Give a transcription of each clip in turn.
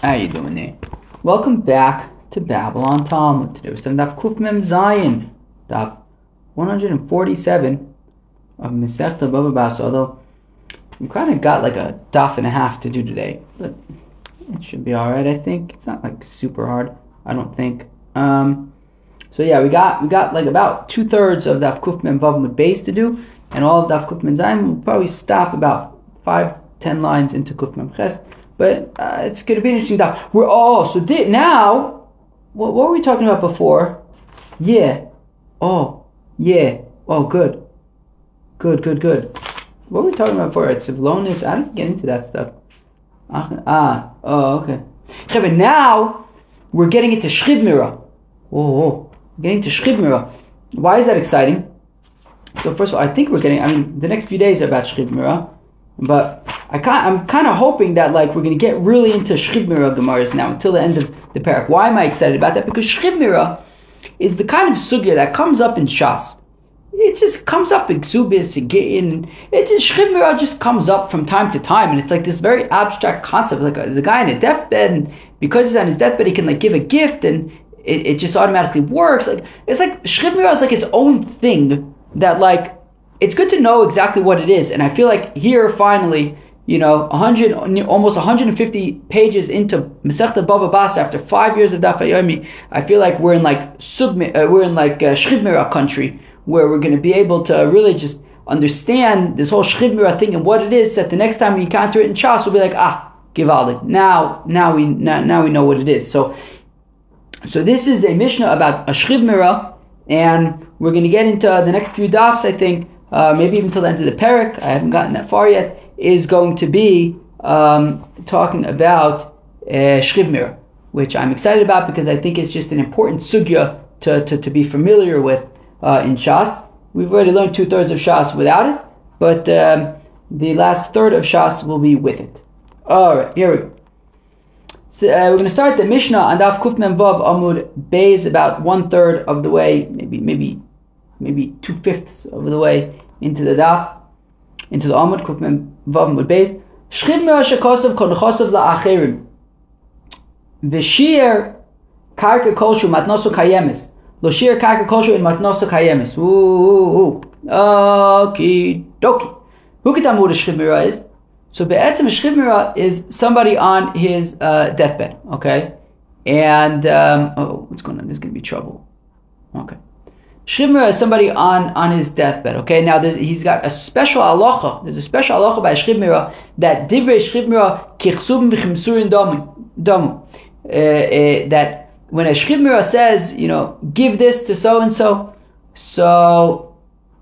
How you doing there? Welcome back to Babylon Talmud. Today we're studying Daf Kuf Mem Zayin, Daf 147 of Masechta BavaBasra. Although we kind of got like a daf and a half to do today, but it should be all right. I think it's not like super hard. I don't think. So yeah, we got like about 2/3 of Daf Kuf Mem Vav with base to do, and all of Daf Kuf Mem Zayin. We'll probably stop about 5-10 lines into Kuf Mem Ches. But it's going to be an interesting daf. Now, what were we talking about before? Yeah. Oh, good. What were we talking about before? It's Sivlonis. I didn't get into that stuff. Okay. But now, we're getting into Shchib Mira. We're getting to Shchib Mira. Why is that exciting? So first of all, I think the next few days are about Shchib Mira. But I'm kind of hoping that we're going to get really into Shchib Mira Gemaras now until the end of the parak. Why am I excited about that? Because Shchib Mira is the kind of sugya that comes up in Shas. It just comes up in Ksubis, Gittin. Shchib Mira just comes up from time to time, and it's like this very abstract concept. There's a guy in a deathbed, and because he's on his deathbed, he can give a gift, and it just automatically works. It's like Shchib Mira is its own thing that it's good to know exactly what it is, and I feel like here finally, almost 150 pages into Masechta BavaBasra after 5 years of Daf Yomi, I feel like we're in Shchib Mira country, where we're going to be able to really just understand this whole Shchib Mira thing and what it is. That the next time we encounter it in Shas, we'll be like, Givaldik. Now we know what it is. So this is a Mishnah about a Shchib Mira, and we're going to get into the next few dafs, I think. Maybe even till the end of the parak, I haven't gotten that far yet, is going to be talking about Shchib Mira, which I'm excited about because I think it's just an important sugya to be familiar with in Shas. We've already learned 2/3 of Shas without it, but the last third of Shas will be with it. Alright, here we go. So we're going to start the Mishnah on Daf Kuf Mem Vav Amud Beis, about 1/3 of the way, maybe 2/5 of the way into the daf, into the Amud Kuf Mem Vav Amud Beis. Shchib Mira shekosov kol nechosav la'acherim v'shir karka kolshu matnoso kayemis lo shir karka kolshu in matnoso kayemis. Okie dokie. Who can tell me what a Shchib Mira is? So be'etzem Shchib Mira is somebody on his deathbed, okay? And what's going on? There's going to be trouble. Okay. Shchib Mira is somebody on his deathbed. Okay, now he's got a special halacha. There's a special halacha by Shchib Mira that divrei Shchib Mira kichsubim v'chimsurin damu. That when a Shchib Mira says, give this to so and so, so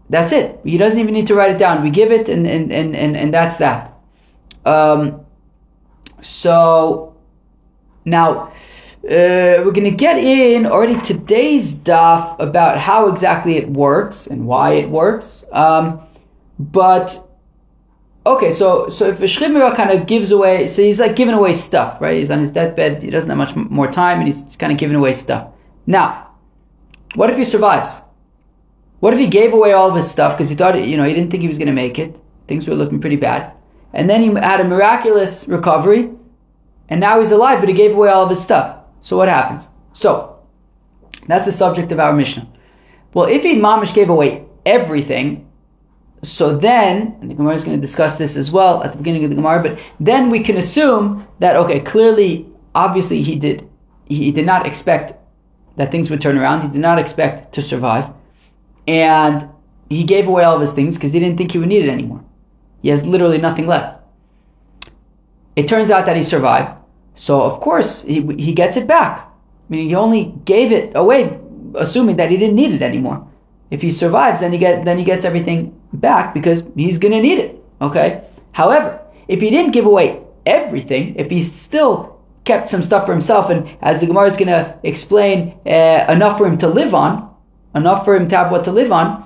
that's it. He doesn't even need to write it down. We give it, and that's that. So now. We're going to get in already today's daf about how exactly it works and why it works. But okay, so if a Shchib Mira kind of gives away, so he's giving away stuff, right? He's on his deathbed, he doesn't have much more time, and he's kind of giving away stuff. Now, what if he survives? What if he gave away all of his stuff because he thought, he didn't think he was going to make it? Things were looking pretty bad, and then he had a miraculous recovery, and now he's alive, but he gave away all of his stuff. So what happens? So that's the subject of our Mishnah. Well, if he mamish gave away everything, so then, and the Gemara is going to discuss this as well at the beginning of the Gemara, but then we can assume that, okay, clearly, obviously he did not expect that things would turn around. He did not expect to survive. And he gave away all of his things because he didn't think he would need it anymore. He has literally nothing left. It turns out that he survived. So of course he gets it back. He only gave it away, assuming that he didn't need it anymore. If he survives, then he gets everything back because he's going to need it. Okay. However, if he didn't give away everything, if he still kept some stuff for himself, and as the Gemara is going to explain, enough for him to live on, enough for him to have what to live on,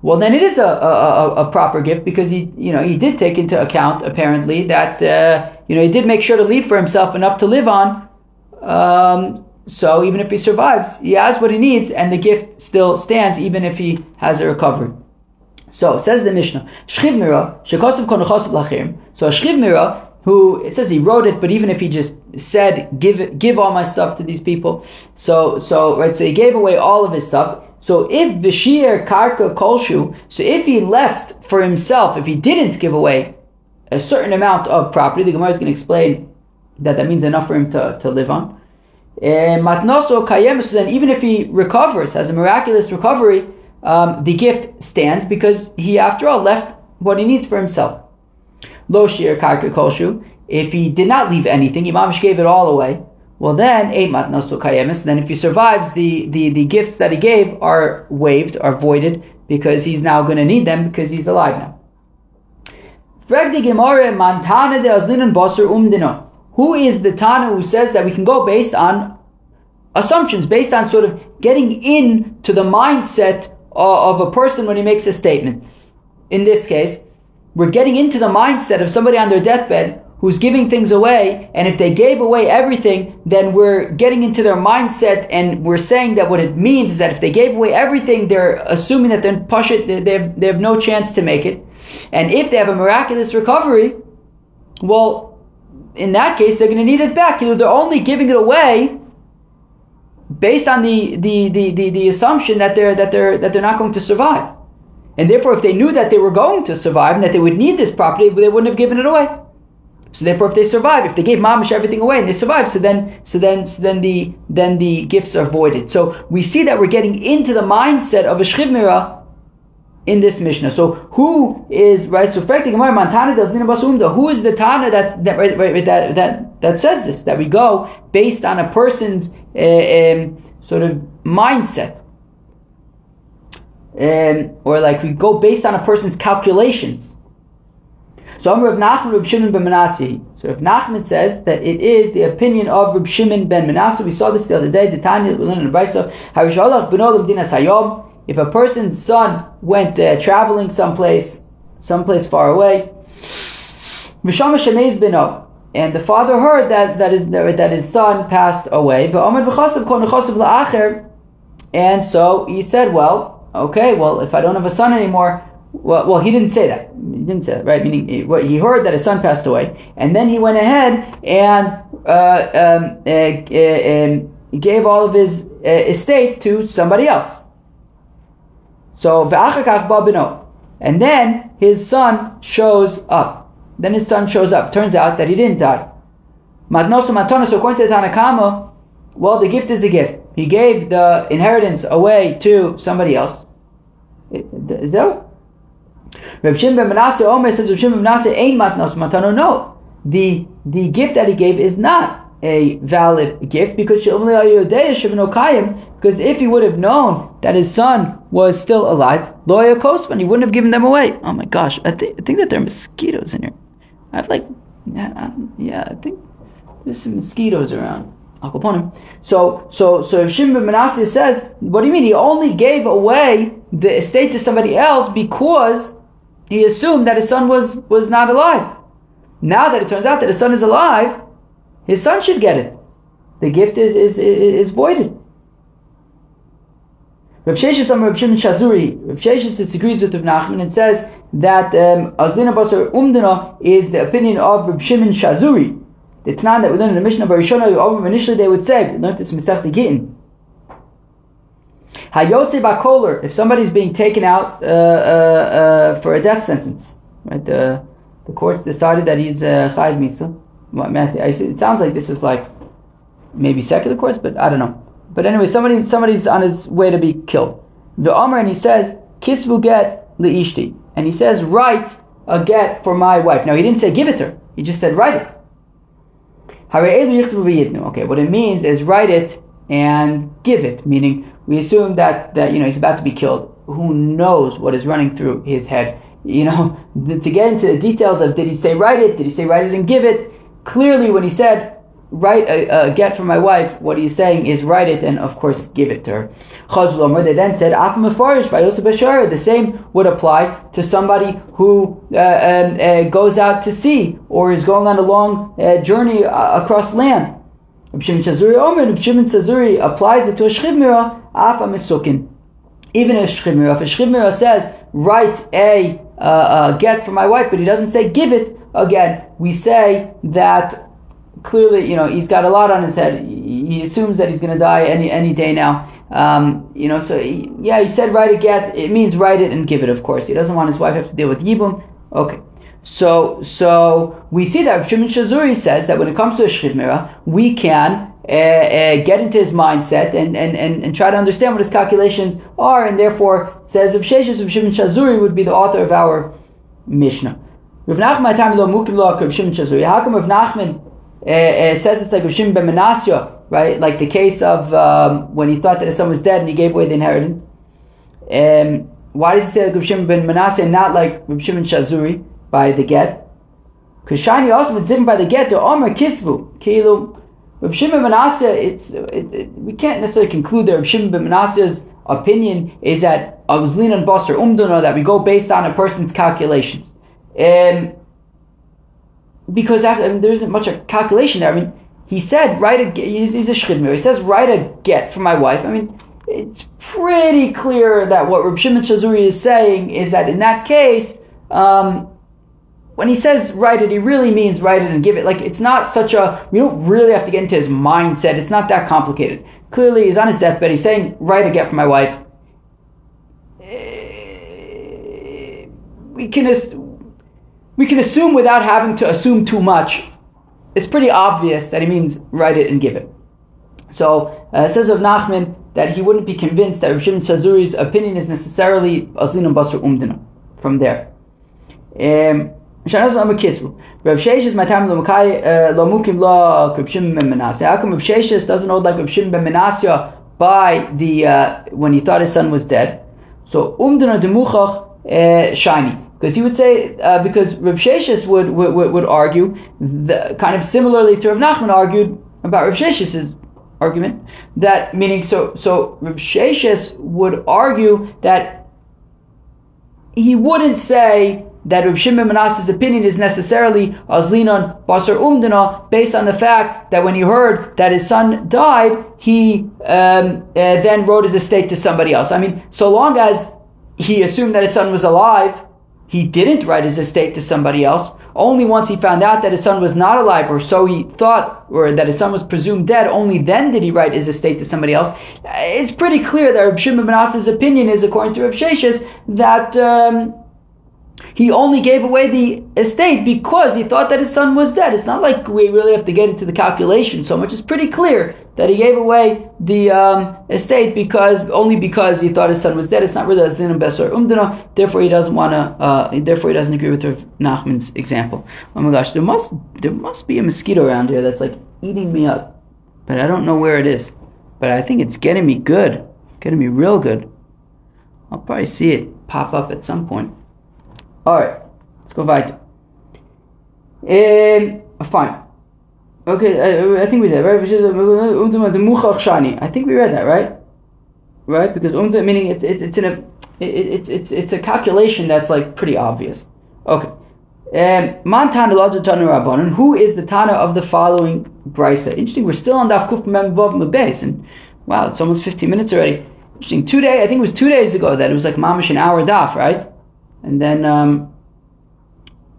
well, then it is a proper gift because he did take into account apparently that. He did make sure to leave for himself enough to live on. So even if he survives, he has what he needs, and the gift still stands even if he has a recovery. So says the Mishnah, Shchib Mira, Shekosov Konochosov Lachim. So a Shchib Mira who, it says he wrote it, but even if he just said, give all my stuff to these people, so he gave away all of his stuff. So if Vishir Karka Kolshu, so if he left for himself, if he didn't give away a certain amount of property, the Gemara is going to explain that means enough for him to live on. Matnoso Kayem, so then even if he recovers, has a miraculous recovery, the gift stands because he, after all, left what he needs for himself. Lo shir karka kolshu. If he did not leave anything, Imamish gave it all away. Well, then eimat naso kayemis. Then, if he survives, the gifts that he gave are waived, are voided, because he's now going to need them because he's alive now. Who is the Tana who says that we can go based on assumptions, based on sort of getting into the mindset of a person when he makes a statement? In this case, we're getting into the mindset of somebody on their deathbed who's giving things away, and if they gave away everything, then we're getting into their mindset, and we're saying that what it means is that if they gave away everything, they're assuming that they're they have no chance to make it. And if they have a miraculous recovery, well, in that case, they're going to need it back. They're only giving it away based on the assumption that they're not going to survive. And therefore, if they knew that they were going to survive and that they would need this property, they wouldn't have given it away. So therefore, if they survive, if they gave mamish everything away and they survive, so then the gifts are voided. So we see that we're getting into the mindset of a shchiv mirah in this Mishnah. So who is right? So who is the Tana that says this? That we go based on a person's sort of mindset. Or like we go based on a person's calculations. So Rav Nachman Reb Shimon ben Manasseh. So Rav Nachman says that it is the opinion of Reb Shimon ben Manasseh. We saw this the other day. The Tanya we learned in the Brisa. If a person's son went traveling someplace far away, and the father heard that his son passed away, and so he said, well, okay, well, if I don't have a son anymore, well, he didn't say that. He didn't say that, right? Meaning, he heard that his son passed away, and then he went ahead and gave all of his estate to somebody else. So, and then his son shows up. Turns out that he didn't die. So according to the Tanakama, well, the gift is a gift. He gave the inheritance away to somebody else. Is that what? Reb Shimon ben Manasseh Omer says, Reb Shimon ben Manasseh ain't matnos matano. No, the gift that he gave is not a valid gift because if he would have known that his son was still alive, loya kosman, he wouldn't have given them away. Oh my gosh, I think that there are mosquitoes in here. I think there's some mosquitoes around. So Shimon ben Manasseh says, what do you mean? He only gave away the estate to somebody else because he assumed that his son was not alive. Now that it turns out that his son is alive, his son should get it. The gift is voided. Rav Sheshes Reb Shimon Shazuri. Rav Sheshes disagrees with Rav Nachman and says that Azlina Basar Umdana is the opinion of Reb Shimon Shazuri. The Tanan that we learned in the Mishnah Barishona, initially they would say, we learned this in Masech Gittin. Hayotze Bakoler, if somebody's being taken out for a death sentence, right? The courts decided that he's Chayiv Misa. It sounds like this is like maybe secular courts, but I don't know. But anyway, somebody's on his way to be killed. The Omer, and he says, Kisvu get liishti, and he says, write a get for my wife. Now he didn't say give it to her. He just said write it. Okay, what it means is write it and give it, meaning we assume that he's about to be killed. Who knows what is running through his head? To get into the details of did he say write it? Did he say write it and give it? Clearly, when he said write a get for my wife, what he's saying is write it and of course give it to her. They then said the same would apply to somebody who goes out to sea or is going on a long journey across land. Reb Shimon Shazuri applies it to a shchiv mirah, afa misukin. Even a shchiv mirah, if a shchiv mirah says write a get for my wife, but he doesn't say give it, again, we say that clearly, he's got a lot on his head. He assumes that he's going to die any day now. So he said write a get. It means write it and give it, of course. He doesn't want his wife to have to deal with yibum. Okay. So we see that Shimon Shazuri says that when it comes to a shchid we can get into his mindset and try to understand what his calculations are, and therefore says Rav Sheshes of Shimon Shazuri would be the author of our Mishnah. Rav Nachman time lo mukim lo Rav Shimon Shazuri. How come Rav Nachman says it's like Rav Shimon ben Menasya, right? Like the case of when he thought that his son was dead and he gave away the inheritance. Why does he say like Rav Shimon ben Menasya and not like Rav Shimon Shazuri by the get? Because Shani also been sitting by the get to Omer Kisvu Kilu. Rav Shimon ben Menasya, we can't necessarily conclude that Rav Shimon ben Menasya's opinion is that Avzlinan Basar Umdana, that we go based on a person's calculations. Because there isn't much a calculation there. He said, he's a shchid. He says, write a get for my wife. It's pretty clear that what Rav Shimon Shazuri is saying is that in that case, when he says write it, he really means write it and give it. Like, it's not we don't really have to get into his mindset. It's not that complicated. Clearly, he's on his deathbed. He's saying, write a get for my wife. We can assume without having to assume too much. It's pretty obvious that he means write it and give it. So, it says of Nachman that he wouldn't be convinced that Rav Shimon Shazuri's opinion is necessarily Azlin and Basar Umdina from there. Rav Sheshes matam lo mukim lo Rav Shimon ben Menasya. How come Rav Sheshes doesn't hold like Rav Shimon ben Menasya by the when he thought his son was dead? So umdana demuchach shiny, because he would say because Rav Sheshes would argue kind of similarly to Rav Nachman argued about Rav Sheshes's argument, that meaning so Rav Sheshes would argue that he wouldn't say that Rav Shimon ben Menasya's opinion is necessarily Azlinan Basar Umdana, based on the fact that when he heard that his son died, he then wrote his estate to somebody else. So long as he assumed that his son was alive, he didn't write his estate to somebody else. Only once he found out that his son was not alive, or so he thought, or that his son was presumed dead, only then did he write his estate to somebody else. It's pretty clear that Rav Shimon ben Menasya's opinion is, according to Rav Sheshes, that he only gave away the estate because he thought that his son was dead. It's not like we really have to get into the calculation so much. It's pretty clear that he gave away the estate only because he thought his son was dead. It's not really a zin and besar umdana. Therefore, he doesn't want to. Therefore, he doesn't agree with Rav Nachman's example. Oh my gosh, there must be a mosquito around here that's like eating me up, but I don't know where it is. But I think it's getting me good, getting me real good. I'll probably see it pop up at some point. Alright, let's go weiter. Fine. Okay, I think we did, right? I think we read that, right? Right? Because meaning it's a calculation that's like pretty obvious. Okay. Who is the Tana of the following Brisa? Interesting, we're still on Daf Kuf Mem Vav Mebes, and wow, it's almost 15 minutes already. Interesting, I think it was 2 days ago that it was like mamish an hour daf, right? And then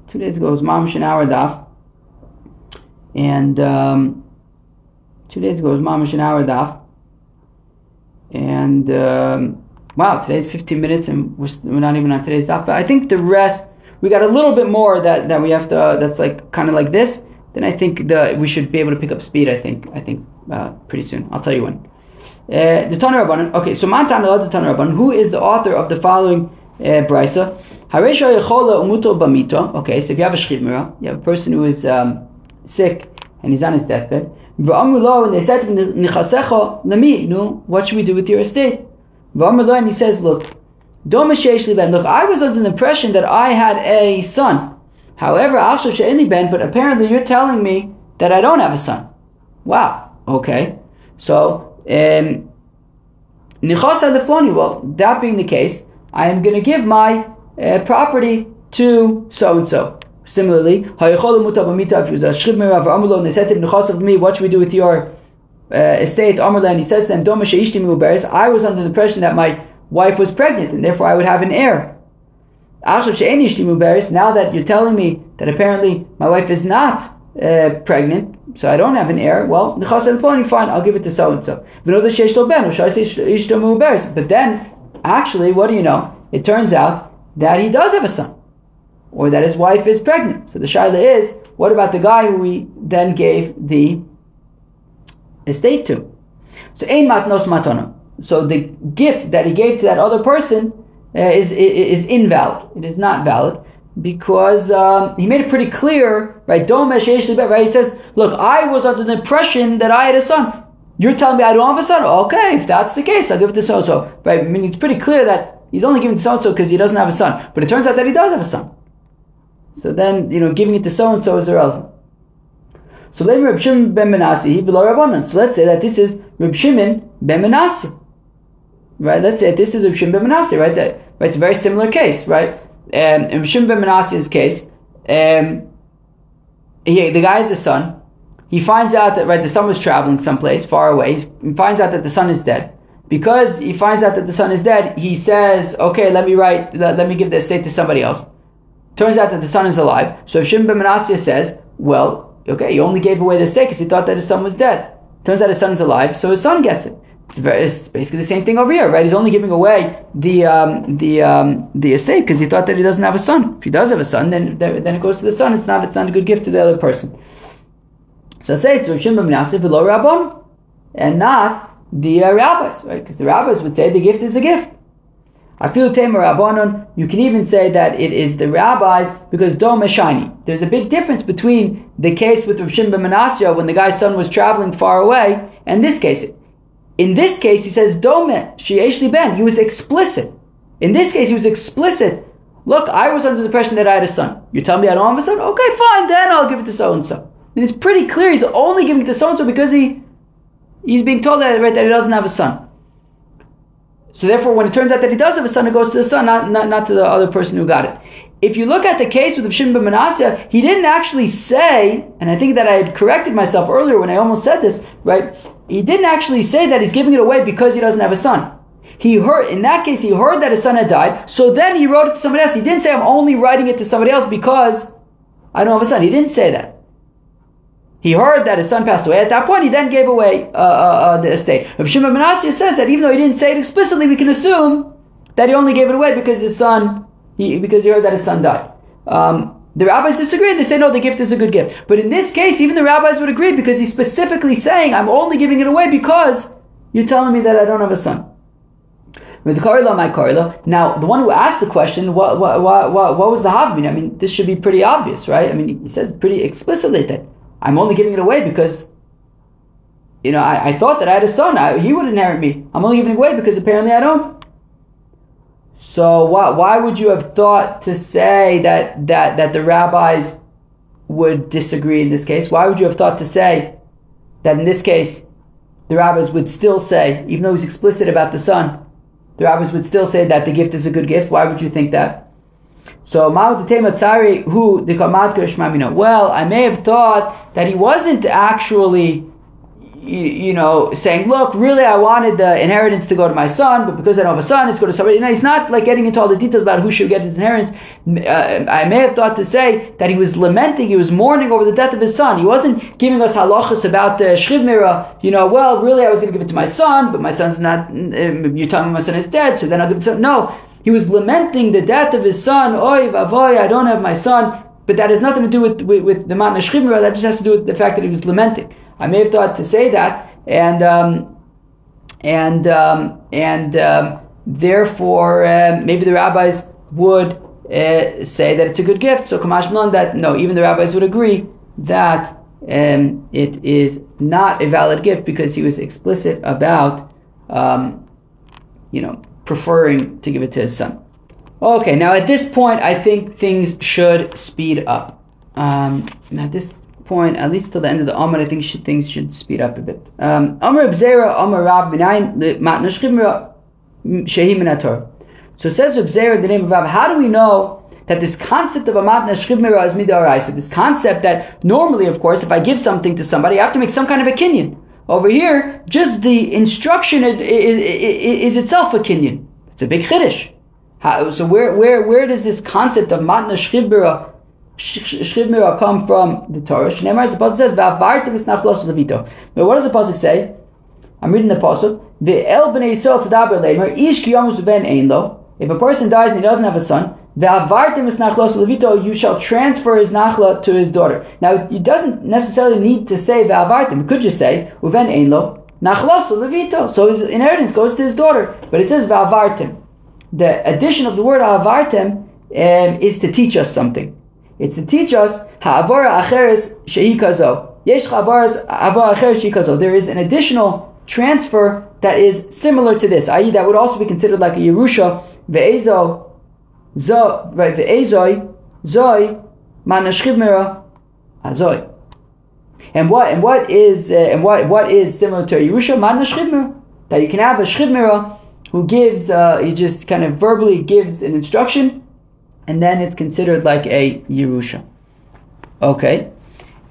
2 days ago it was mamish an hour daf, and 2 days ago it was mamish an hour daf, and wow, today's 15 minutes and we're not even on today's daf. But I think the rest, we got a little bit more that we have to, that's like kind of like this. Then I think we should be able to pick up speed. I think pretty soon. I'll tell you when. The Tana Rabbanan. Okay, so Man Tana the Tana Rabbanan. Who is the author of the following brisa? Haresha yechola umuto bamita. Okay, so if you have a shchid, you have a person who is sick and he's on his deathbed. V'amru lo, and they said to him, nichasecha lami. What should we do with your estate? V'amru lo, and he says, look, I was under the impression that I had a son. However, but apparently you're telling me that I don't have a son. Wow. Okay. So, well, that being the case, I am going to give my property to so-and-so. Similarly, if it was a shchid and they said to him, what should we do with your estate? And he says to them, I was under the impression that my wife was pregnant and therefore I would have an heir. Now that you're telling me that apparently my wife is not pregnant, so I don't have an heir, well, fine, I'll give it to so-and-so. But then, actually, what do you know? It turns out that he does have a son, or that his wife is pregnant. So the shaila is, what about the guy who he then gave the estate to? So ein matnos matana. So the gift that he gave to that other person is invalid. It is not valid because he made it pretty clear, right? Right? He says, look, I was under the impression that I had a son. You're telling me I don't have a son? Okay, if that's the case, I'll give it to so-and-so. Right? I mean, it's pretty clear that he's only giving it to so-and-so because he doesn't have a son. But it turns out that he does have a son. So then, giving it to so-and-so is irrelevant. So let Reb Shimon ben Menashe below Rabbanan. So let's say that this is Reb Shimon ben Menashe. Right? Let's say this is Reb Shimon ben Menashe, right? Right? It's a very similar case, right? In Reb Shimon ben Menashe's case, the guy has a son. He finds out that the son was traveling someplace far away. He finds out that the son is dead. Because he finds out that the son is dead, he says, okay, let me give the estate to somebody else. Turns out that the son is alive. So Shimon ben Menashe says, well, okay, he only gave away the estate because he thought that his son was dead. Turns out his son's alive, so his son gets it. It's basically the same thing over here, right? He's only giving away the estate because he thought that he doesn't have a son. If he does have a son, then it goes to the son. It's not a good gift to the other person. So let's say it's Rav Shimon ben Menashe below Rabbon, and not the rabbis, right? Because the rabbis would say the gift is a gift. I feel Tamer Rabbanon. You can even say that it is the rabbis because Dom Shiny. There's a big difference between the case with Rav Shimon ben Menashe when the guy's son was traveling far away, and this case. In this case, he says Dome She'eshli Ben. He was explicit. In this case, he was explicit. Look, I was under the impression that I had a son. You tell me I don't have a son? Okay, fine. Then I'll give it to so and so. And it's pretty clear he's only giving it to so and so because he's being told that that he doesn't have a son. So therefore, when it turns out that he does have a son, it goes to the son, not to the other person who got it. If you look at the case with Rav Shimon ben Menashe, he didn't actually say, and I think that I had corrected myself earlier when I almost said this, right? He didn't actually say that he's giving it away because he doesn't have a son. In that case, he heard that his son had died, so then he wrote it to somebody else. He didn't say, I'm only writing it to somebody else because I don't have a son. He didn't say that. He heard that his son passed away. At that point, he then gave away the estate. Rav Shimon ben Menashe says that even though he didn't say it explicitly, we can assume that he only gave it away because because he heard that his son died. The rabbis disagree. They say, no, the gift is a good gift. But in this case, even the rabbis would agree because he's specifically saying, I'm only giving it away because you're telling me that I don't have a son. Now, the one who asked the question, what was the havmin? I mean, this should be pretty obvious, right? I mean, he says pretty explicitly that I'm only giving it away because, I thought that I had a son. He would inherit me. I'm only giving it away because apparently I don't. So why would you have thought to say that the rabbis would disagree in this case? Why would you have thought to say that in this case the rabbis would still say, even though he's explicit about the son, the rabbis would still say that the gift is a good gift? Why would you think that? So well, I may have thought that he wasn't actually saying, look, really I wanted the inheritance to go to my son, but because I don't have a son, it's going to somebody. He's not getting into all the details about who should get his inheritance. I may have thought to say that he was lamenting, he was mourning over the death of his son. He wasn't giving us halachas about Shriv Mira, well, really I was going to give it to my son, but my son's not, you're telling me my son is dead, so then I'll give it to him. No, he was lamenting the death of his son. Oy vavoy, I don't have my son. But that has nothing to do with the Matna Shriv Mira, that just has to do with the fact that he was lamenting. I may have thought to say that, and therefore maybe the rabbis would say that it's a good gift. So Kamash Milan, that no, even the rabbis would agree that it is not a valid gift because he was explicit about preferring to give it to his son. Okay, now at this point, I think things should speed up. At this point, at least till the end of the Amar, I think things should speed up a bit. Amar B'Zera, Amar Rab, Minayin, Matna Shriv Mira, Shehi Min HaTorah. So it says Reb Zera, the name of Rab, how do we know that this concept of a Matna Shriv Mira is Midaraisa? This concept that normally, of course, if I give something to somebody, I have to make some kind of a kinyan. Over here, just the instruction is itself a kinyan. It's a big chiddush. So where does this concept of matna shchivmira come from the Torah? Shneimar, the pasuk says, "Va'avartem es nachlos levito." But what does the pasuk say? I'm reading the pasuk. Ve'el bnei Yisrael tadaber leimer ish ki yamus ben ein lo. If a person dies and he doesn't have a son, ve'avartem es nachlos levito, you shall transfer his nachla to his daughter. Now, it doesn't necessarily need to say ve'avartem. It could just say uven ein lo nachlos levito. So his inheritance goes to his daughter. But it says ve'avartem. The addition of the word ha'avartem is to teach us something. It's to teach us ha'avara acheres shehi kazo. Yesh ha'avara acheres shehi kazo. There is an additional transfer that is similar to this, i.e. that would also be considered like a Yerusha. Ve'ezoi zoi manashchivmira azoi. And what is similar to a Yerusha? Manashchivmira. That you can have a shchivmira who gives, he just kind of verbally gives an instruction, and then it's considered like a Yerusha. Okay.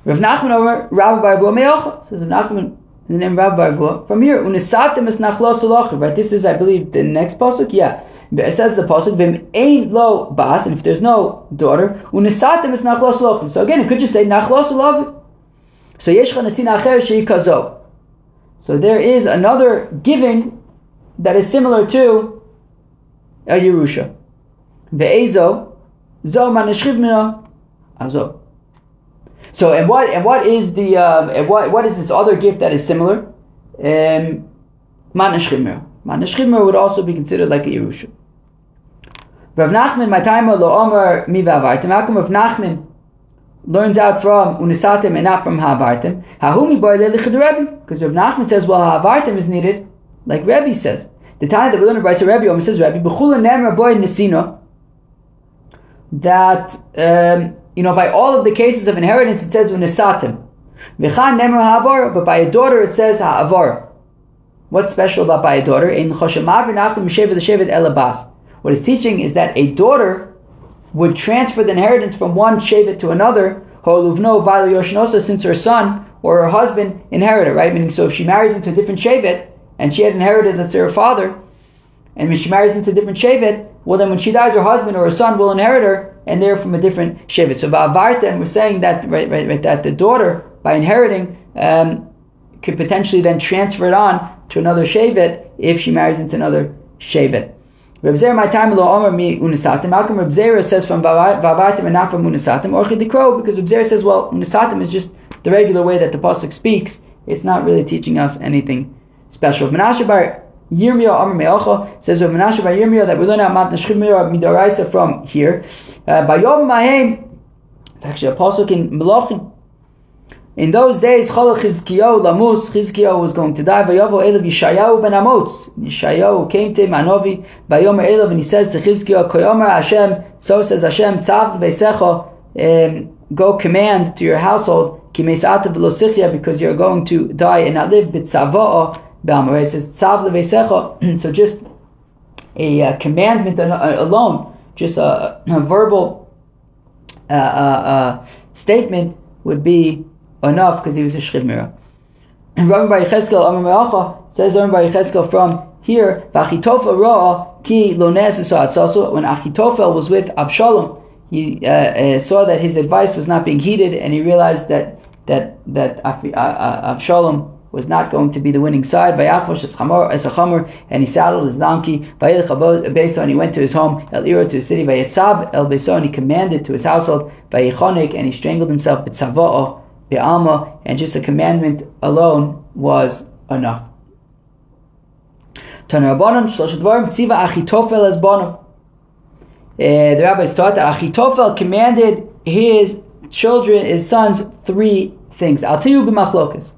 Rav Nachman over Rabbi Barabua Me'ocha. Says Rav Nachman in the name of Rabbi Barabua. From here, Unisatem es nachlos ulachiv. Right. This is, I believe, the next pasuk. Yeah. It says the pasuk Vim ein lo bas, and if there's no daughter, Unisatem es nachlos ulachiv. So again, it could just say nachlos ulachiv. So yeshcha nasin acher shei kazo. So there is another giving that is similar to a Yerusha. Ve'ezo zo manashchivmira azo. So and what is the what is this other gift that is similar? Manashchivmira. Manashchivmira would also be considered like a Yerusha. Rav Nachman matayma lo omer mi va'avartem. How come Rav Nachman learns out from unisatem and not from ha'avartem? Hahumi boy lelichad Rebbe. Because Rav Nachman says, well, ha'avartem is needed, like Rebbe says. The time that we learn about Rebbe, Omer says Rebbe, b'chula nemra boy nesina. That by all of the cases of inheritance, it says unisatem. V'chan nemra ha'avar, but by a daughter it says ha'avar. What's special about by a daughter? In choshemav v'nachlim mishevet l'shevet elabas. What it's teaching is that a daughter would transfer the inheritance from one shevet to another, since her son or her husband inherited, right? Meaning, so if she marries into a different shevet, and she had inherited, let's say, her father, and when she marries into a different shevet, well then when she dies, her husband or her son will inherit her, and they're from a different shevet. So ba'avartem, we're saying that right, that the daughter, by inheriting, could potentially then transfer it on to another shevet if she marries into another shevet. Reb Zera, my time lo omer mi unisatim. How come Reb Zera says from ba'avartem and not from unisatim? Or chidikro, because Reb Zera says, well, unisatim is just the regular way that the pasuk speaks. It's not really teaching us anything special. Menashe bar Yirmiyah Amar Me'ocha says of Menashe bar Yirmiyah that we learn out Matna Shchivmira Midaraisa from here. By Yom Mahem, it's actually a pasuk in Melachim. In those days, Cholach Chizkiyahu Lamus, Chizkiyahu was going to die. Vayavo Elav Yishayahu ben Amoz. Yishayahu came to him, Anovi, Vayomer Elav, and he says to Chizkiyahu, Koyomer Hashem, so says Hashem, Tzav Veisecha, go command to your household, Ki Meisata Velosichya, because you're going to die and not live, B'tzava'a B'amar. It says Tzav Veisecha, so just a commandment alone, just a verbal statement would be enough, because he was a shchivmira. And Rabbi Bar Yecheskel Amar Me'ocha says Rabbi Bar Yecheskel from here, V'Achitofel Ra'a Ki Lo Ne'aseh Atzasa. When Achitofel was with Absalom, he saw that his advice was not being heeded, and he realized that Absalom was not going to be the winning side. Vayachvosh es chamor, and he saddled his donkey. Vayilch beso, and he went to his home. El ira, to his city. Vayetzab el beso, and he commanded to his household. Vayechonik, and he strangled himself. B'tzava'o be'alma, and just a commandment alone was enough. Tana Rabbanon Shlosh Dvarim Tziva Achitofel as Bono. The rabbis taught that Achitofel commanded his children, his sons, three things. Al tiyu b'machlokas.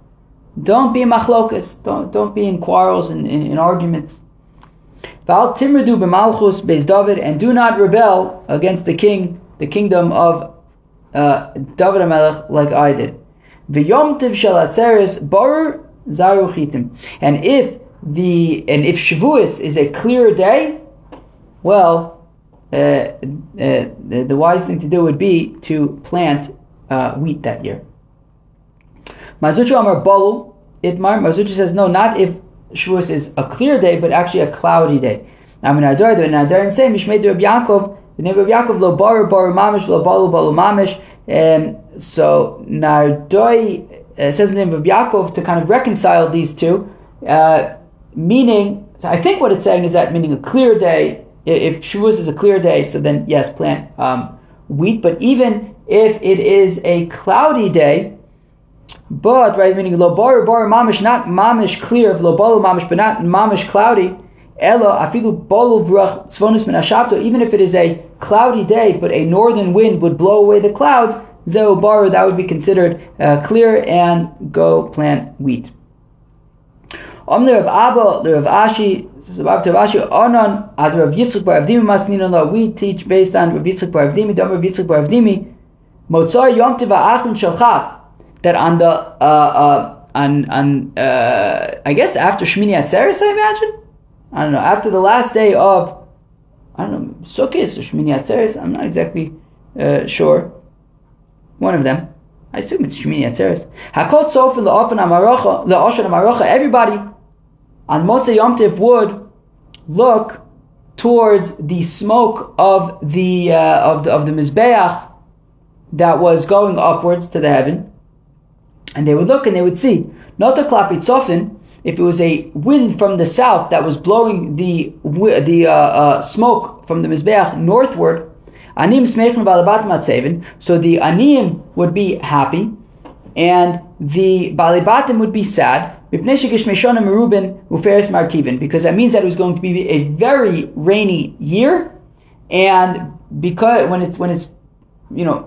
Don't be in machlokas. Don't be in quarrels and in arguments. Val timradu b'malchus beis David, and do not rebel against the kingdom of David HaMelech, like I did. V'yom tiv shel atzeres barer zaru chitim. And if Shavuos is a clear day, well, the wise thing to do would be to plant wheat that year. Mazuchu Amar Balu Itmar. Mazuchu says no, not if Shavuos is a clear day, but actually a cloudy day. Now, in Adar and say Mishmei de Rabbi Yaakov, the name of Rabbi Yaakov lo baru mamish lo balu mamish. So Nardoi says the name of Yaakov to kind of reconcile these two, meaning. So I think what it's saying is that meaning a clear day. If Shavuos is a clear day, so then yes, plant wheat. But even if it is a cloudy day, but right, meaning lo bar mamish, not mamish clear, lo balu mamish, but not mamish cloudy. Elo afilu balu v'rach tzvonus min hashavto. Even if it is a cloudy day, but a northern wind would blow away the clouds, zeu bar, that would be considered clear, and go plant wheat. We teach based on Rav Yitzchak bar Avdimi, Rav Yitzchak bar Avdimi, Motzoi Yom Tov Ha'achron Shel Chag, that on the I guess after Shmini Atzeres, I imagine, I don't know, after the last day of, I don't know, Sukkot or Shmini Atzeres, I'm not exactly sure. One of them. I assume it's Shmini Atzeres. Hakot Sofen La'Ofen Amarocha La'Oshen Amarocha. Everybody on Motzei Yom Tov would look towards the smoke of the Mizbeach that was going upwards to the heaven, and they would look and they would see. Not a Klapi Tzofin, if it was a wind from the south that was blowing the smoke from the Mizbeach northward, Anim Smeichim Balabat Matzeven, so the Anim would be happy, and the Balibatim would be sad, because that means that it was going to be a very rainy year, and because when it's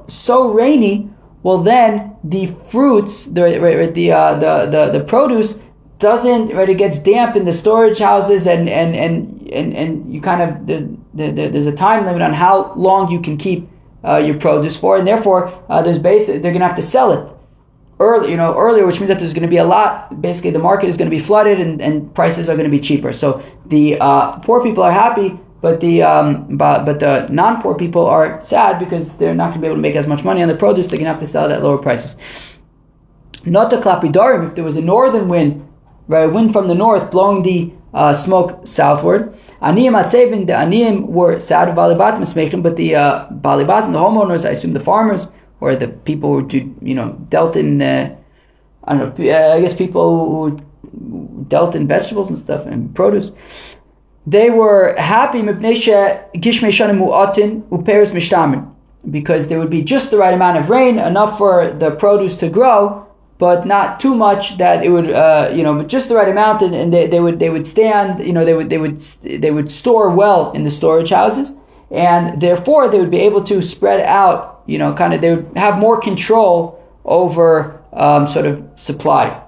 so rainy, well then the fruits, the produce doesn't, right, it gets damp in the storage houses, and you kind of there's a time limit on how long you can keep your produce for, and therefore they're going to have to sell it earlier, which means that there's going to be a lot. Basically, the market is going to be flooded, and prices are going to be cheaper. So the poor people are happy, but the non-poor people are sad because they're not going to be able to make as much money on the produce. They're going to have to sell it at lower prices. Not the klapidarim, if there was a northern wind, right, wind from the north blowing the smoke southward. Aniyim atzevin, the aniyim were sad, balibatim smeichim, but the balibatim, the homeowners, I assume the farmers, or the people who dealt in, I guess people who dealt in vegetables and stuff and produce, they were happy because there would be just the right amount of rain, enough for the produce to grow, but not too much that it would, but just the right amount, and they would stand, they would store well in the storage houses, and therefore they would be able to spread out. They would have more control over sort of supply,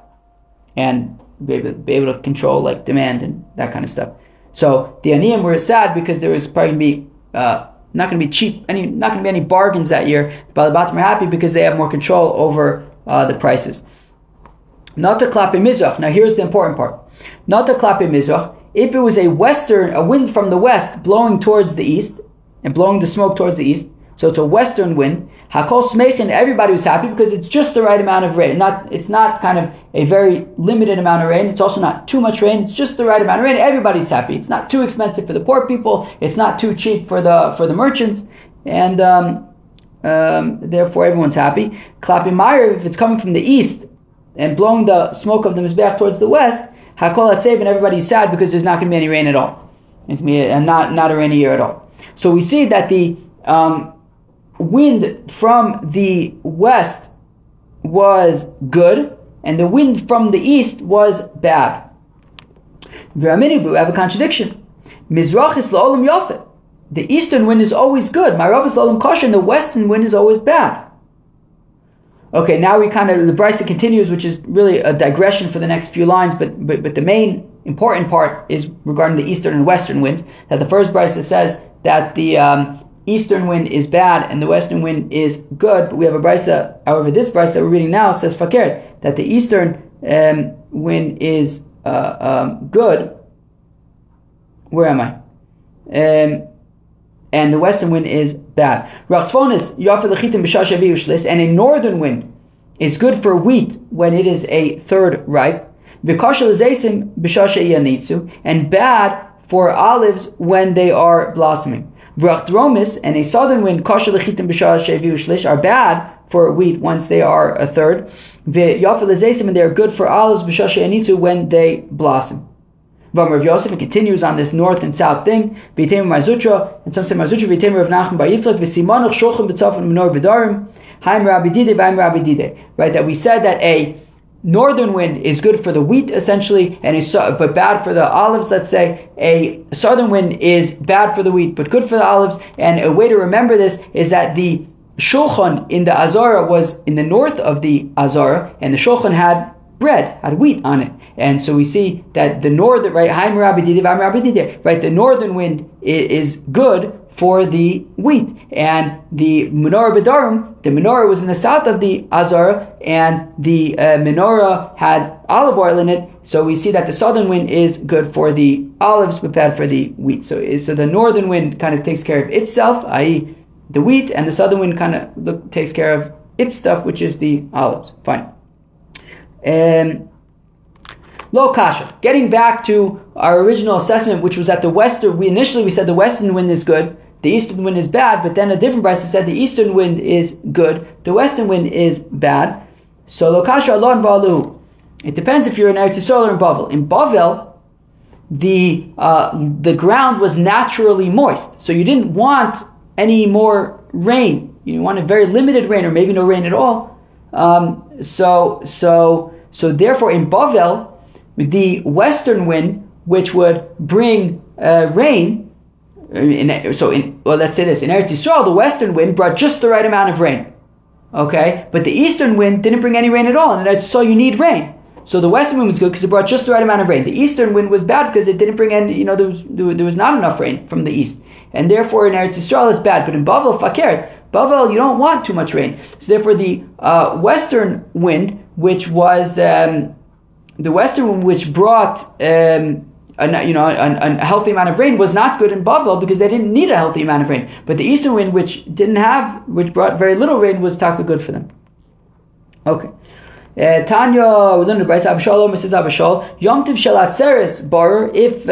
and be able to control like demand and that kind of stuff. So the aniyim were sad because there was probably going to be not going to be cheap, not going to be any bargains that year. The balibatim are happy because they have more control over the prices. Not to klapi mizrach. Now here's the important part. Not to klapi mizrach. If it was a wind from the west blowing towards the east and blowing the smoke towards the east, so it's a western wind. Hakol smeichin, everybody was happy because it's just the right amount of rain. It's not kind of a very limited amount of rain. It's also not too much rain. It's just the right amount of rain. Everybody's happy. It's not too expensive for the poor people. It's not too cheap for the merchants, and therefore everyone's happy. Klapi Meir, if it's coming from the east and blowing the smoke of the mizbeach towards the west, Hakol Atzev, and everybody's sad because there's not going to be any rain at all. It's going to be not a rainy year at all. So we see that the wind from the west was good, and the wind from the east was bad. We have a contradiction. Mizrachis la'olam yafeh. The eastern wind is always good. Ma'aravis la'olam kosher, and the western wind is always bad. Okay, now the Brisa continues, which is really a digression for the next few lines, but the main important part is regarding the eastern and western winds, that the first Brisa says that the eastern wind is bad and the western wind is good, but we have a Brisa, however, this Brisa that we're reading now says fakir, that the eastern wind is good. Where am I? And the western wind is bad. And a northern wind is good for wheat when it is a third ripe, and bad for olives when they are blossoming. V'rach dromis, and a southern wind, kosher lechitim b'shara shevi u'shlish, are bad for wheat once they are a third. V'yafel lezesim, and they are good for olives b'shara she'anitzu when they blossom. Rav Yosef, it continues on this north and south thing. V'yitem Marzutra, and some say Marzutra. V'yitem Rav Nachman bar Yitzchak. V'simonach shulchan b'tzafon menor b'darim. Haim Rabbi Dide, Haim Rabbi Dide. Right, that we said that a northern wind is good for the wheat essentially, but bad for the olives. Let's say a southern wind is bad for the wheat, but good for the olives. And a way to remember this is that the shulchan in the Azara was in the north of the Azara, and the shulchan had bread, had wheat on it. And so we see that the northern, right, right, the northern wind is good for the wheat, and the menorah b'darim, the menorah was in the south of the Azara, and the menorah had olive oil in it. So we see that the southern wind is good for the olives, but bad for the wheat. So the northern wind kind of takes care of itself, i.e., the wheat, and the southern wind kind of takes care of its stuff, which is the olives. Fine. Lo kasha. Getting back to our original assessment, which was that we said the western wind is good, the eastern wind is bad, but then a different brisa said the eastern wind is good, the western wind is bad. So lo kasha alon ba'alu. It depends if you're in Eretz Yisrael or in Bavel. In Bavel, the ground was naturally moist, so you didn't want any more rain. You wanted very limited rain, or maybe no rain at all. So therefore, in Bavel, the western wind, which would bring rain, let's say this, in Eretz Yisrael, the western wind brought just the right amount of rain. Okay, but the eastern wind didn't bring any rain at all, and in Eretz Yisrael you need rain. So the western wind was good because it brought just the right amount of rain. The eastern wind was bad because it didn't bring any, there was not enough rain from the east, and therefore in Eretz Yisrael it's bad. But in Bavel, fakir, Bavel, you don't want too much rain. So therefore the western wind, which was the western wind, which brought a healthy amount of rain, was not good in Bavel because they didn't need a healthy amount of rain. But the eastern wind, which brought very little rain, was taka good for them. Okay. Tanya, we learned the brayso. Abishalom says Abishal Yom Tov Shel Atzeres Barer. If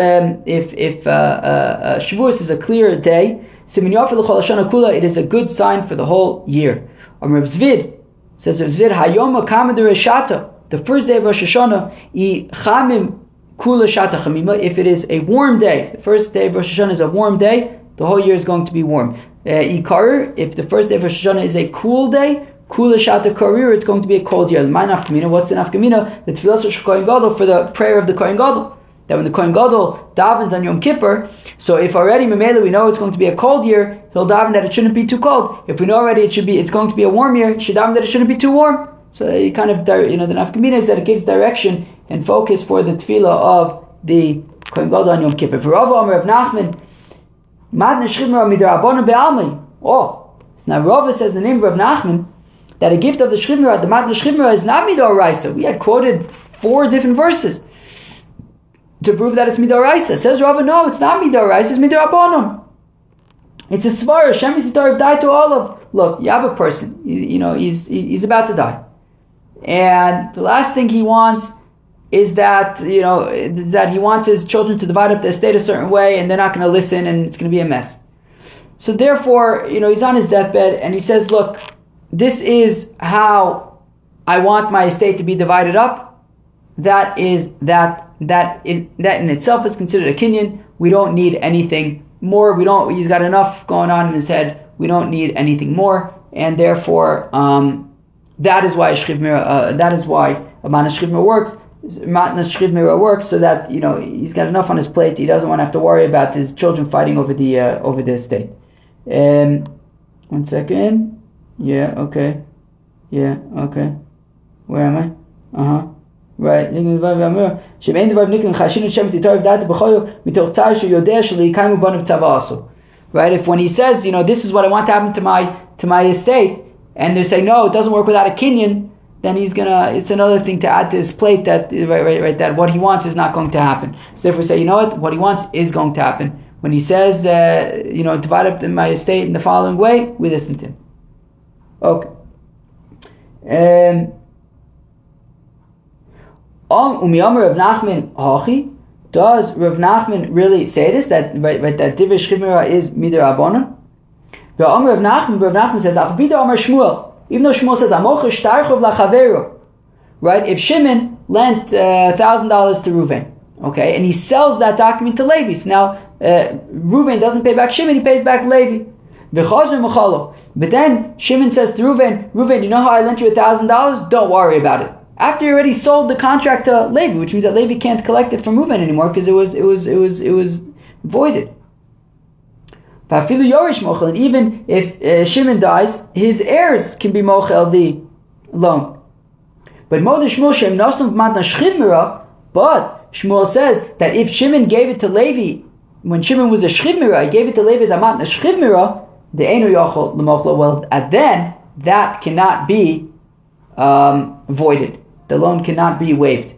Shavuos is a clear day, Simin Yafel L'Chol Hashana Kula, it is a good sign for the whole year. Rav Zvid says, Rav Zvid Hayom Kamad Reshata, the first day of Rosh Hashanah, I Chamim Kula Shata Chamima. If it is a warm day, the first day of Rosh Hashanah is a warm day, the whole year is going to be warm. Ikar, if the first day of Rosh Hashanah is a cool day, Kula Shata Karir, it's going to be a cold year. My nafkamina, what's the nafkamina? The tefillah of Kohen Gadol, for the prayer of the Kohen Gadol. That when the Kohen Gadol davens on Yom Kippur, so if already Memela we know it's going to be a cold year, he'll daven that it shouldn't be too cold. If we know already it's going to be a warm year, he should daven that it shouldn't be too warm. So you kind of, the nafkamina is that it gives direction and focus for the tefillah of the Kohen Gadol on Yom Kippur. For Rav Omer of Nachman, Mad Neshchimra Midrabonu Be'almi. Oh, so now Rav says the name of Rav Nachman, that a gift of the Shchimra, the Matna Shchimra, is not Midoraisa. We had quoted 4 different verses to prove that it's Midoraisa. Says Rava, no, it's not Midoraisa, it's Midorabonim. It's a Svar, Shem Yitzitarav died to Olav. Look, you have a person, he's about to die. And the last thing he wants is that, that he wants his children to divide up the estate a certain way, and they're not going to listen, and it's going to be a mess. So therefore, he's on his deathbed, and he says, look, this is how I want my estate to be divided up. That in itself is considered a kinyan. We don't need anything more. He's got enough going on in his head. We don't need anything more, and therefore that is why that is why a Matna Shchimra works. Matna Shchimra works so that he's got enough on his plate. He doesn't want to have to worry about his children fighting over the estate. 1 second. Yeah, okay. Where am I? Right. Right, if when he says, this is what I want to happen to my estate, and they're saying, no, it doesn't work without a kinyan, then it's another thing to add to his plate that that what he wants is not going to happen. So therefore say, what he wants is going to happen. When he says, divide up my estate in the following way, we listen to him. Okay. Umiyamar of Nachman Hachi. Does Rav Nachman really say this? That that divrei shchibmira is midirabanan? Rav Nachman says, even though Shmuel says, right? If Shimon lent $1,000 to Reuven, okay, and he sells that document to Levi, so now Reuven doesn't pay back Shimon, he pays back Levi. But then Shimon says to Reuven, you know how I lent you $1,000? Don't worry about it. After he already sold the contract to Levi, which means that Levi can't collect it from Reuven anymore because it was voided. And even if Shimon dies, his heirs can be mochel the loan. But Shmuel says that if Shimon gave it to Levi, when Shimon was a shchibmira, he gave it to Levi as a matna shchibmira, the eno yochel l'mochlo. Well, then that cannot be voided. The loan cannot be waived.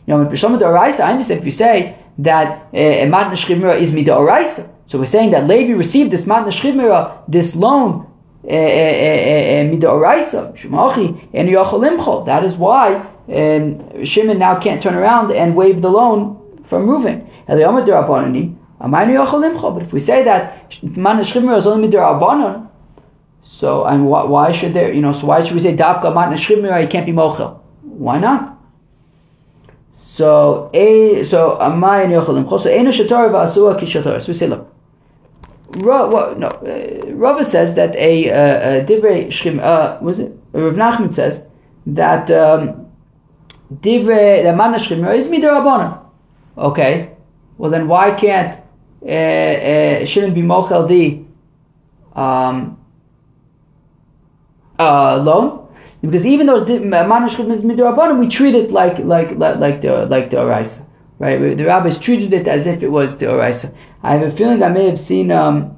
Now, in Peshama D'Oraisa, I understand if you say that a matna shchibmira is mid'oraisa. So we're saying that Levi received this matna shchibmira, this loan, mid'oraisa, shemachi, eno yochel limchol. That is why Shimon now can't turn around and waive the loan from Reuven. But if we say that matna shchibmira is only mid'orabanan, so and why should there? So why should we say davka matna shchibmira? He can't be mochel. Why not? So amay yochel limchol. So eno shatar v'asua ki shatar. So we say, look. Rava says that a divrei shchim. Was it Rav Nachman says that divrei the matna shchibmira is mid'orabanan. Okay, well then why can't Shimon be mochel the loan? Because even though matna shchibmira is mid'orabanan, we treat it like the oraisa, right? The rabbis treated it as if it was the oraisa. I have a feeling I may have seen says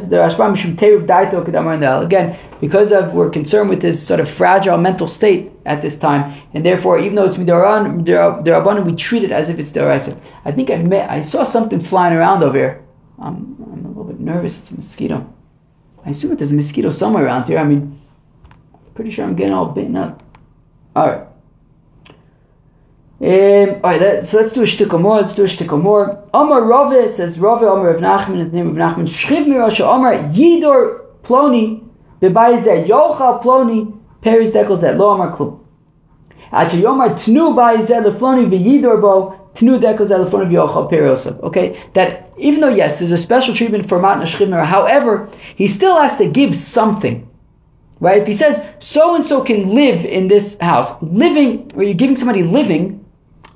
the Rashba Mishum Teruv Daito Kedamar Nel. Again, because we're concerned with this sort of fragile mental state at this time, and therefore, even though it's mid'orabanan, we treat it as if it's d'oraisa. I think I saw something flying around over here. I'm a little bit nervous. It's a mosquito. I assume that there's a mosquito somewhere around here. I mean, pretty sure I'm getting all bitten up. All right. So let's do a shtickle more. Amar Rava says Amar Rav Nachman, in the name of Nachman, Shchibmira she'amar Yidor Ploni bebayzeh Yochal Ploni Peris Dekel Zeh Lo Amar Klum. Achi Yomar Tnu Bayzeh LeFloni VeYidor Bo Tnu Dekel Zeh LeFloni VYochal Periosov. Okay, that even though yes, there's a special treatment for matna shchibmira, however, he still has to give something. Right? If he says so and so can live in this house, living, or you're giving somebody living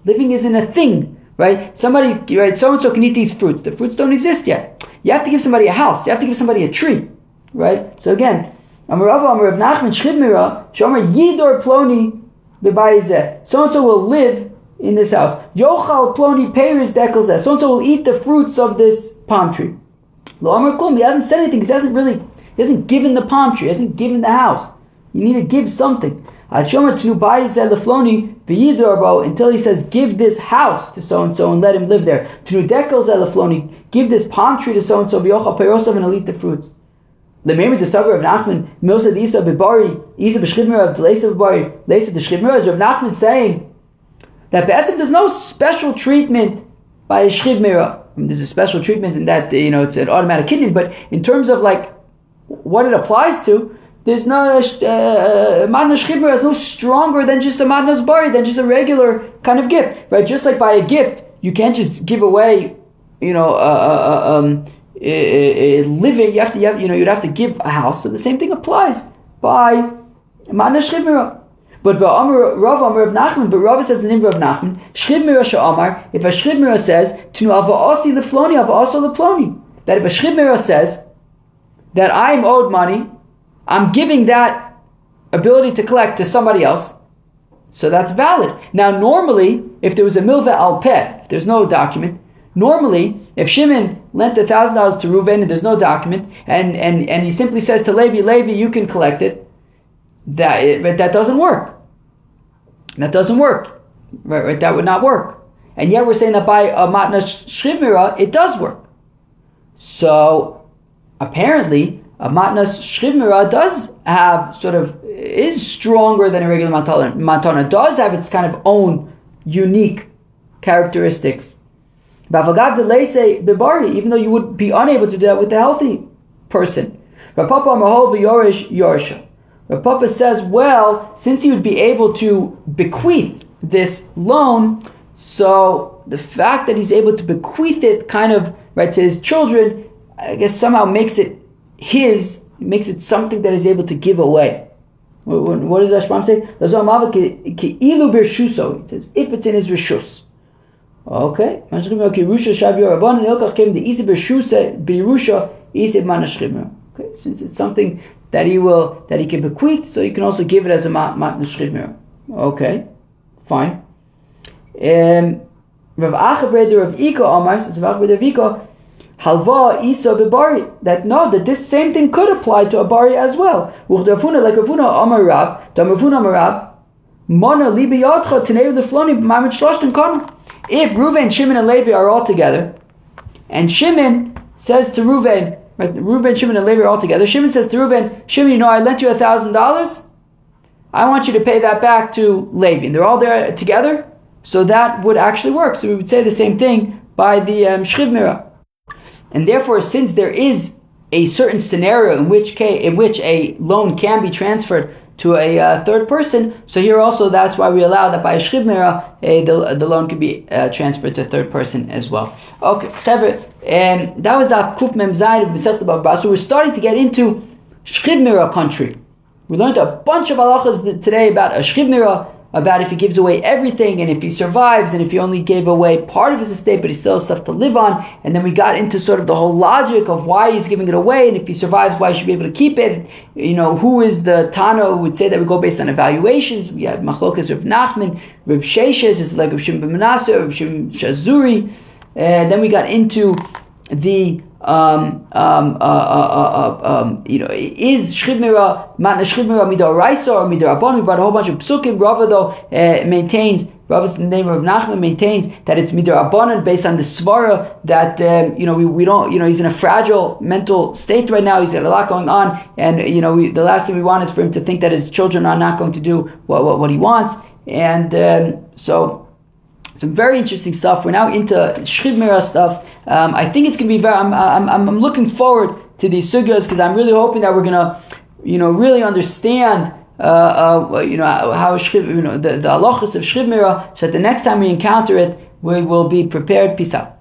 isn't a thing, right? Somebody, right? So and so can eat these fruits. The fruits don't exist yet. You have to give somebody a house. You have to give somebody a tree, right? So again, Amar Rav Nachman Shchibmira Shomer Yidor Ploni Bebayzeh. So and so will live in this house. Yochal Ploni Peris Dekel Zeh. So and so will eat the fruits of this palm tree. Lo Amar Klum. He hasn't said anything. He hasn't given the palm tree. He hasn't given the house. You need to give something. Until he says, give this house to so-and-so and let him live there. Give this palm tree to so-and-so and he'll eat the fruits. The name of the Sabra of Nachman, Milsa Isa Bibari, Isa B'Shchibmira of Lesa Bibari, Lesa the Shchibmira, is Rav Nachman saying that there's no special treatment by a Shchibmira. There's a special treatment in that, it's an automatic kidney, but in terms of like what it applies to, there's no matna shchibmira is no stronger than just a matna bari, than just a regular kind of gift, right? Just like by a gift, you can't just give away, living. You'd have to give a house. So the same thing applies by matna shchibmira. But Rav Nachman, but Rav says the name of Rav Nachman, shchibmira she'amar. If a shchibmira says tnu ava'asi lefloni ava'aso leploni, that if a shchibmira says that I'm owed money, I'm giving that ability to collect to somebody else, so that's valid. Now, normally, if there was a milva al peh, if there's no document, normally, if Shimon lent $1,000 to Reuven and there's no document, and he simply says to Levi, you can collect it, that doesn't work. That doesn't work. Right? That would not work. And yet we're saying that by a matna shchibmira, it does work. So, apparently, a matna shchibmira does have is stronger than a regular matana. Matana does have its kind of own unique characteristics. Even though you would be unable to do that with the healthy person. Rav Papa says, well, since he would be able to bequeath this loan, so the fact that he's able to bequeath it kind of right to his children, I guess somehow makes it his, makes it something that he's able to give away. What does Rashbam say? It says, if it's in his rishus. Okay. Okay, since it's something that he can bequeath, so you can also give it as a matna shchid. Okay, fine. Rav Achabreder of Ika Amar, so Rav Achabreder of Ika, halva isa bebari, that this same thing could apply to a bari as well. Like Ravuna Amar Rab, Damavuna Amar Rab, Mana libi yatcha tenei lefloni b'maimid shloshtem kanu. If Reuven, Shimon, and Levi are all together, and Shimon says to Reuven, right, Reuven, Shimon, and Levi are all together. Shimon says to Reuven, Shimon, I lent you $1,000. I want you to pay that back to Levi. And they're all there together, so that would actually work. So we would say the same thing by the shchid mirah. And therefore, since there is a certain scenario in which a loan can be transferred to a third person, so here also that's why we allow that by a shchid mirah the loan can be transferred to a third person as well. Okay, and that was the Kuf Mem Zayin of Masechet BavaBasra. So we're starting to get into shchid mirah country. We learned a bunch of halachas today about a shchid mirah, about if he gives away everything and if he survives, and if he only gave away part of his estate but he still has stuff to live on. And then we got into sort of the whole logic of why he's giving it away, and if he survives, why he should be able to keep it. Who is the Tana who would say that we go based on evaluations? We have Machlokas Rav Nachman, Rav Sheshes, is like Rav Shimon ben Manasseh, Rav Shimon Shazuri. Then we got into the is shchid mirah matna shchid mirah midoraisa or midarabon? We brought a whole bunch of psukim. Rava though maintains, Rava's the name of Nachman, maintains that it's midarabanan based on the svara that we don't, he's in a fragile mental state right now. He's got a lot going on, and the last thing we want is for him to think that his children are not going to do what he wants. And so some very interesting stuff. We're now into shchid mirah stuff. I think it's going to be very. I'm looking forward to these sugyas because I'm really hoping that we're going to, really understand, how the halachas of shchid mirah, so that the next time we encounter it, we will be prepared. Peace out.